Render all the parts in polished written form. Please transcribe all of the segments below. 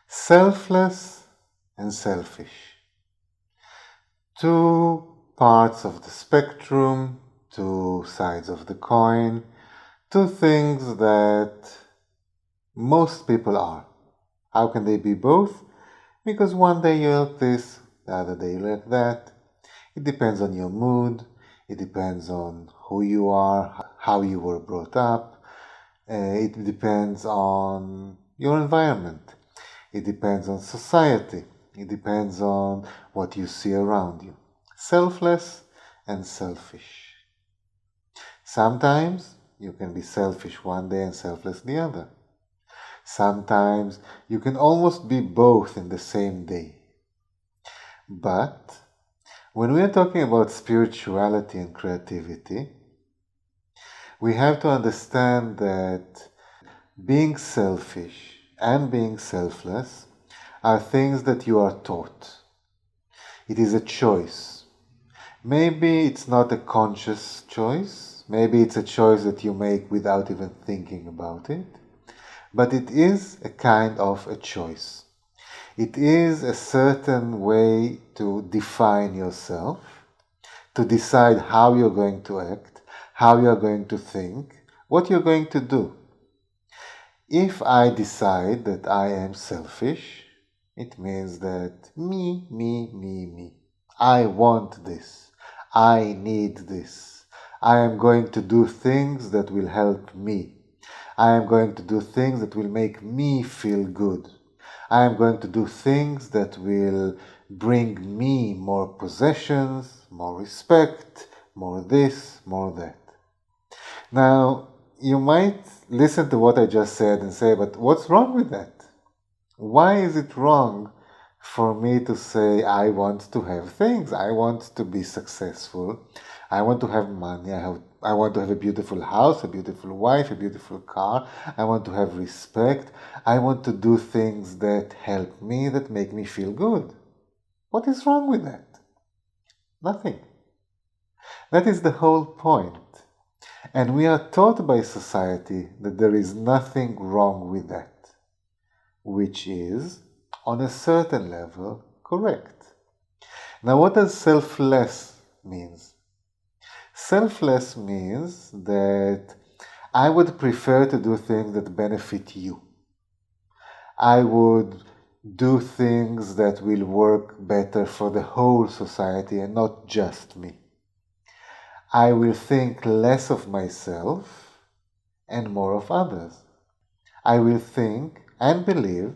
Selfless and selfish. Two parts of the spectrum, two sides of the coin, two things that most people are. How can they be both? Because one day you like this, the other day you like that. It depends on your mood, it depends on who you are, how you were brought up, it depends on your environment, it depends on society, it depends on what you see around you. Selfless and selfish. Sometimes you can be selfish one day and selfless the other. Sometimes you can almost be both in the same day. But when we are talking about spirituality and creativity, we have to understand that being selfish and being selfless are things that you are taught. It is a choice. Maybe it's not a conscious choice. Maybe it's a choice that you make without even thinking about it. But it is a kind of a choice. It is a certain way to define yourself, to decide how you're going to act, how you're going to think, what you're going to do. If I decide that I am selfish, it means that me. I want this. I need this. I am going to do things that will help me. I am going to do things that will make me feel good. I am going to do things that will bring me more possessions, more respect, more this, more that. Now, you might listen to what I just said and say, but what's wrong with that? Why is it wrong for me to say I want to have things? I want to be successful. I want to have money. I want to have a beautiful house, a beautiful wife, a beautiful car. I want to have respect. I want to do things that help me, that make me feel good. What is wrong with that? Nothing. That is the whole point. And we are taught by society that there is nothing wrong with that, which is, on a certain level, correct. Now, what does selfless means? Selfless means that I would prefer to do things that benefit you. I would do things that will work better for the whole society and not just me. I will think less of myself and more of others. I will think and believe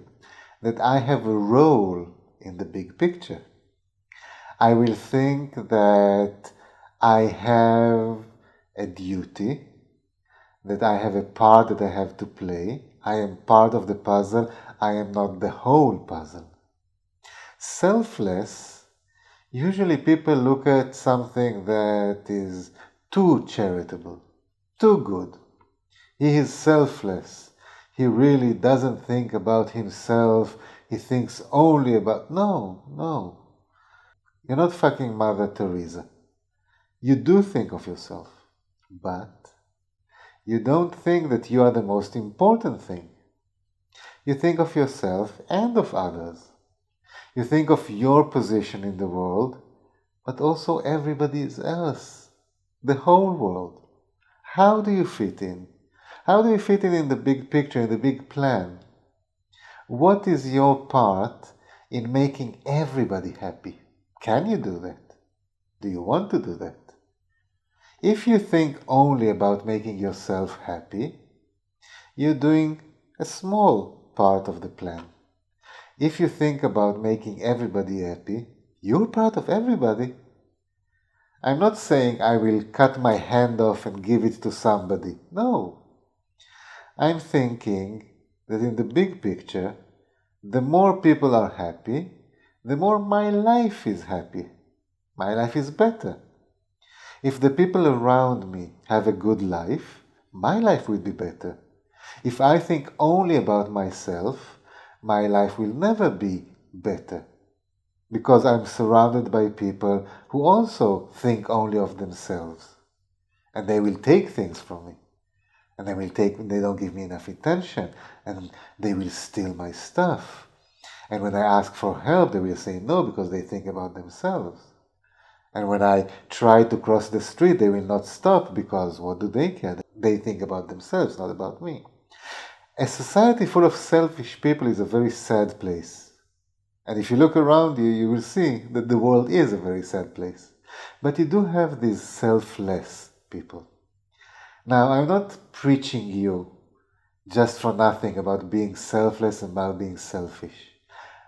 that I have a role in the big picture. I will think that I have a duty, that I have a part that I have to play. I am part of the puzzle. I am not the whole puzzle. Selfless, usually people look at something that is too charitable, too good. He is selfless. He really doesn't think about himself. He thinks only about... No. You're not fucking Mother Teresa. You do think of yourself, but you don't think that you are the most important thing. You think of yourself and of others. You think of your position in the world, but also everybody else, the whole world. How do you fit in? How do you fit in the big picture, in the big plan? What is your part in making everybody happy? Can you do that? Do you want to do that? If you think only about making yourself happy, you're doing a small part of the plan. If you think about making everybody happy, you're part of everybody. I'm not saying I will cut my hand off and give it to somebody. No. I'm thinking that in the big picture, the more people are happy, the more my life is happy. My life is better. If the people around me have a good life, my life will be better. If I think only about myself, my life will never be better. Because I'm surrounded by people who also think only of themselves. And they will take things from me. And they don't give me enough attention. And they will steal my stuff. And when I ask for help, they will say no because they think about themselves. And when I try to cross the street, they will not stop because what do they care? They think about themselves, not about me. A society full of selfish people is a very sad place. And if you look around you, you will see that the world is a very sad place. But you do have these selfless people. Now, I'm not preaching you just for nothing about being selfless and about being selfish.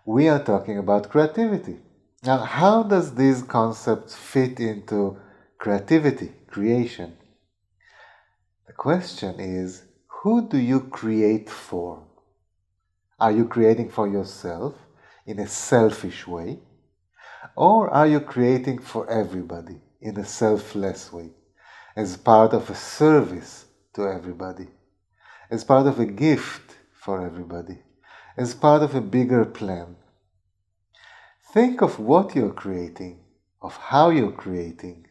We are talking about creativity. Now, how does these concepts fit into creativity, creation? The question is, who do you create for? Are you creating for yourself in a selfish way? Or are you creating for everybody in a selfless way, as part of a service to everybody, as part of a gift for everybody, as part of a bigger plan? Think of what you're creating, of how you're creating.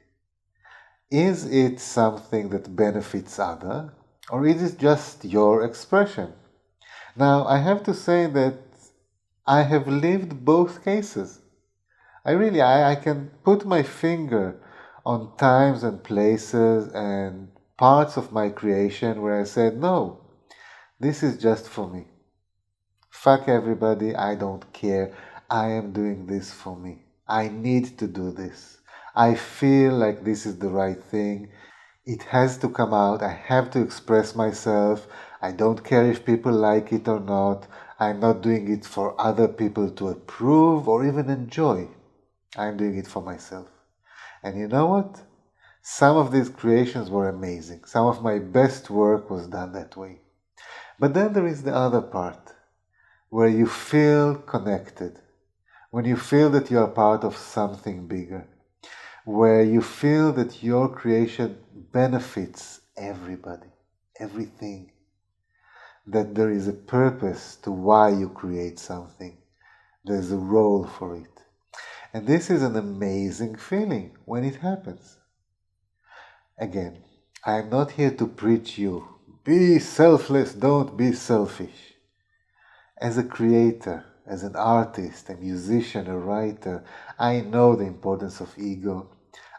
Is it something that benefits others, or is it just your expression? Now, I have to say that I have lived both cases. I can put my finger on times and places and parts of my creation where I said, no, this is just for me. Fuck everybody, I don't care. I am doing this for me. I need to do this. I feel like this is the right thing. It has to come out. I have to express myself. I don't care if people like it or not. I'm not doing it for other people to approve or even enjoy. I'm doing it for myself. And you know what? Some of these creations were amazing. Some of my best work was done that way. But then there is the other part, where you feel connected, when you feel that you are part of something bigger, where you feel that your creation benefits everybody, everything, that there is a purpose to why you create something. There's a role for it. And this is an amazing feeling when it happens. Again, I am not here to preach you, be selfless, don't be selfish. As a creator, as an artist, a musician, a writer, I know the importance of ego.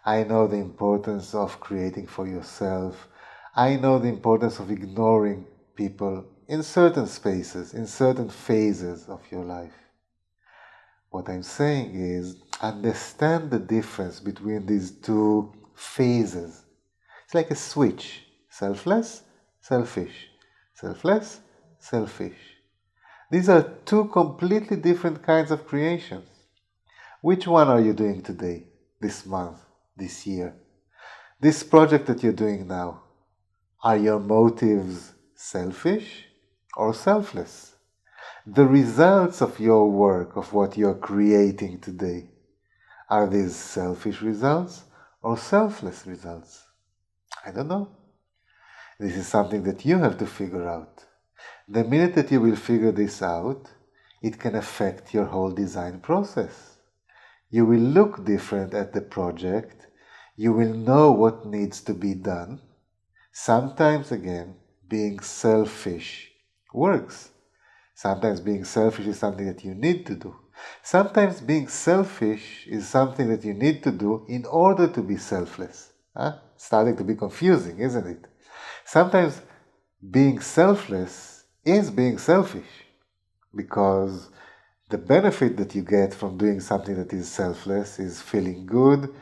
I know the importance of creating for yourself. I know the importance of ignoring people in certain spaces, in certain phases of your life. What I'm saying is, understand the difference between these two phases. It's like a switch. Selfless, selfish. Selfless, selfish. These are two completely different kinds of creations. Which one are you doing today, this month, this year? This project that you're doing now, are your motives selfish or selfless? The results of your work, of what you're creating today, are these selfish results or selfless results? I don't know. This is something that you have to figure out. The minute that you will figure this out, it can affect your whole design process. You will look different at the project. You will know what needs to be done. Sometimes, again, being selfish works. Sometimes being selfish is something that you need to do. Sometimes being selfish is something that you need to do in order to be selfless. Starting to be confusing, isn't it? Sometimes being selfless is being selfish, because the benefit that you get from doing something that is selfless is feeling good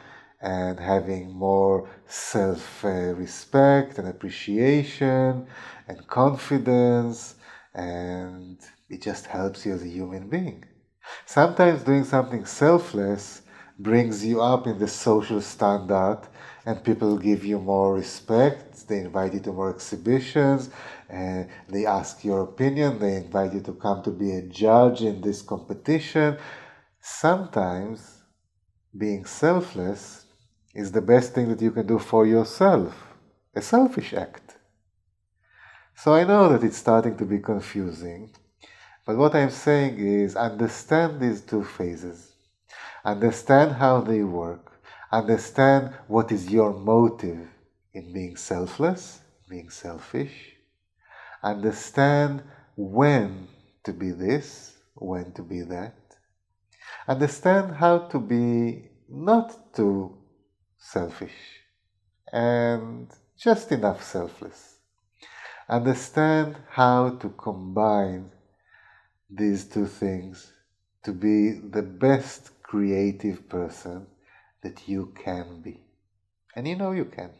and having more self-respect and appreciation and confidence, and it just helps you as a human being. Sometimes doing something selfless brings you up in the social standard, and people give you more respect. They invite you to more exhibitions, and they ask your opinion. They invite you to come to be a judge in this competition. Sometimes being selfless is the best thing that you can do for yourself, a selfish act. So I know that it's starting to be confusing, but what I'm saying is, understand these two phases. Understand how they work. Understand what is your motive in being selfless, being selfish. Understand when to be this when to be that. Understand how to be not too selfish and just enough selfless. Understand how to combine these two things to be the best creative person that you can be. And you know you can.